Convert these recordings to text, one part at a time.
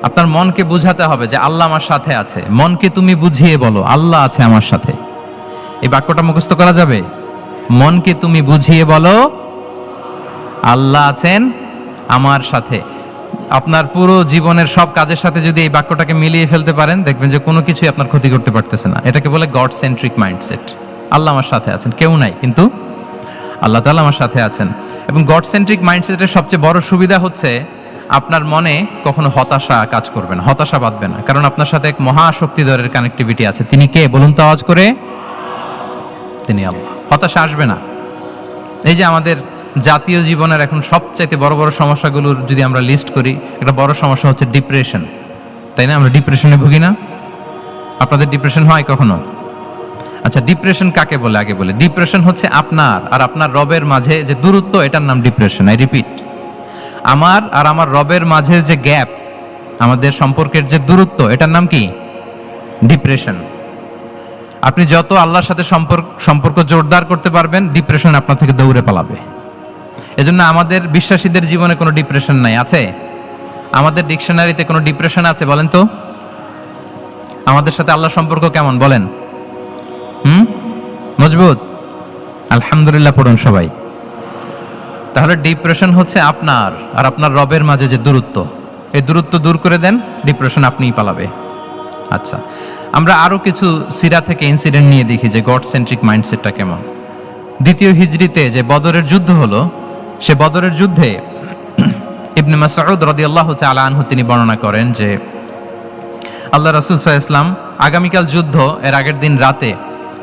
আপনার মনকে বুঝাতে হবে যে আল্লাহ আমার সাথে আছে। মনকে তুমি বুঝিয়ে বলো আল্লাহ আছে আমার সাথে। এই বাক্যটা মুখস্থ করা যাবে? মনকে তুমি বুঝিয়ে বলো আল্লাহ আছেন আমার সাথে। আপনার পুরো জীবনের সব কাজের সাথে যদি এই বাক্যটাকে মিলিয়ে ফেলতে পারেন, দেখবেন যে কোনো কিছুই আপনার ক্ষতি করতে পারতেছে না। এটাকে বলে গড সেন্ট্রিক মাইন্ডসেট। আল্লাহ আমার সাথে আছেন, কেউ নাই কিন্তু আল্লাহ তাআলা আমার সাথে আছেন। এবং গড সেন্ট্রিক মাইন্ডসেটের সবচেয়ে বড় সুবিধা হচ্ছে আপনার মনে কখনো হতাশা কাজ করবে না, হতাশা বাঁধবে না, কারণ আপনার সাথে এক মহাশক্তিধরের কানেক্টিভিটি আছে। তিনি কে বলুন তো আওয়াজ করে? তিনি আল্লাহ। হতাশা আসবে না। এই যে আমাদের জাতীয় জীবনের এখন সবচাইতে বড় বড় সমস্যাগুলোর যদি আমরা লিস্ট করি, একটা বড় সমস্যা হচ্ছে ডিপ্রেশন, তাই না? আমরা ডিপ্রেশনে ভুগি না? আপনাদের ডিপ্রেশন হয় কখনো? আচ্ছা, ডিপ্রেশন কাকে বলে আগে বলে। ডিপ্রেশন হচ্ছে আপনার আর আপনার রবের মাঝে যে দূরত্ব, এটার নাম ডিপ্রেশন। আই রিপিট, আমার আর আমার রবের মাঝে যে গ্যাপ, আমাদের সম্পর্কের যে দূরত্ব, এটার নাম কি? ডিপ্রেশন। আপনি যত আল্লাহর সাথে সম্পর্ক জোরদার করতে পারবেন, ডিপ্রেশন আপনার থেকে দৌড়ে পালাবে। এজন্য আমাদের বিশ্বাসীদের জীবনে কোনো ডিপ্রেশন নাই। আছে? আমাদের ডিকশনারিতে কোনো ডিপ্রেশন আছে বলেন তো? আমাদের সাথে আল্লাহর সম্পর্ক কেমন বলেন? মজবুত? আলহামদুলিল্লাহ পড়ুন সবাই। তাহলে ডিপ্রেশন হচ্ছে আপনার আর আপনার রবের মাঝে যে দূরত্ব, এই দূরত্ব দূর করে দেন, ডিপ্রেশন আপনিই পালাবে। আচ্ছা, আমরা আরো কিছু সিরা থেকে ইনসিডেন্ট নিয়ে দেখি যে গড সেন্ট্রিক মাইন্ডসেটটা কেমন। দ্বিতীয় হিজরিতে যে বদরের যুদ্ধ হলো, সে বদরের যুদ্ধে ইবনে মাসউদ রাদিয়াল্লাহু তাআলা আনহু তিনি বর্ণনা করেন যে আল্লাহ রাসূল সাল্লাল্লাহু আলাইহি ওয়াসাল্লাম আগামীকাল যুদ্ধ এর আগের দিন রাতে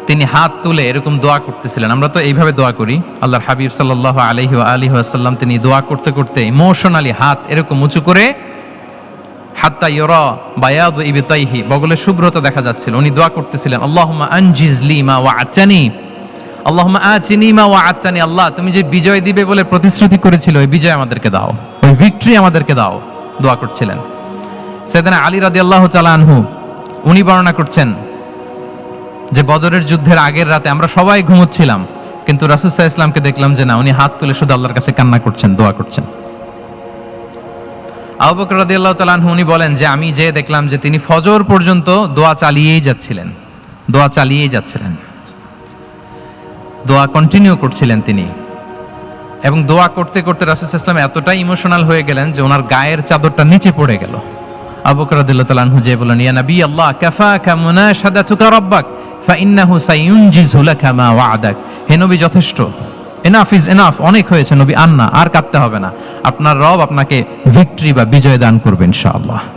তিনি হাত তুলে এরকম দোয়া করতেছিলেন। আমরা তো এইভাবে দোয়া করি। আল্লাহর হাবিব সাল্লাল্লাহু আলাইহি ওয়া আলিহি ওয়াসাল্লাম তিনি দোয়া করতে করতে ইমোশনালি হাত এরকম উঁচু করে, হাত্তা ইউরা বায়াদু ইবতাইহি, বগলে শুভ্রতা দেখা যাচ্ছিল, উনি দোয়া করতেছিলেন আল্লাহুম্মা আনজিজ লি মা ওয়া'আতানি, আল্লাহুম্মা আতিনি মা ওয়া'আতানি, আল্লাহ তুমি যে বিজয় দিবে বলে প্রতিশ্রুতি করেছিল, ওই বিজয় আমাদেরকে দাও, ওই ভিক্টরি আমাদেরকে দাও। দোয়া করছিলেন। সাইয়েদনা আলী রাদিয়াল্লাহু তাআলা আনহু উনি বর্ণনা করছেন যে বদরের যুদ্ধের আগের রাতে আমরা সবাই ঘুমোচ্ছিলাম, কিন্তু রাসূল সাল্লাল্লাহু আলাইহি ওয়াসাল্লামকে দেখলাম যে না, উনি হাত তুলে শুধু আল্লাহর কাছে কান্না করছেন, দোয়া করছেন। আবু বকর রাদিয়াল্লাহু তাআলা আনহু উনি বলেন যে আমি যে দেখলাম যে তিনি ফজর পর্যন্ত দোয়া চালিয়েই যাচ্ছিলেন, দোয়া চালিয়েই যাচ্ছিলেন, দোয়া কন্টিনিউ করছিলেন তিনি। এবং দোয়া করতে করতে রাসূল সাল্লাল্লাহু আলাইহি ওয়াসাল্লাম এতটাই ইমোশনাল হয়ে গেলেন যে ওনার গায়ের চাদরটা নিচে পড়ে গেল। আবু বকর রাদিয়াল্লাহু তাআলা আনহু যে বলেন, ইয়া নবী আল্লাহ কাফাকা মুনাশাদাতুকা রাব্বাক ফাইন্নাহু সায়ুনজিজু লাকা মা ওয়া'দাক। হে নবী, যথেষ্ট, এনাফ ইজ এনাফ, অনেক হয়েছে নবী, আর কাঁদতে হবে না। আপনার রব আপনাকে ভিক্টরি বা বিজয় দান করবেন ইনশাআল্লাহ।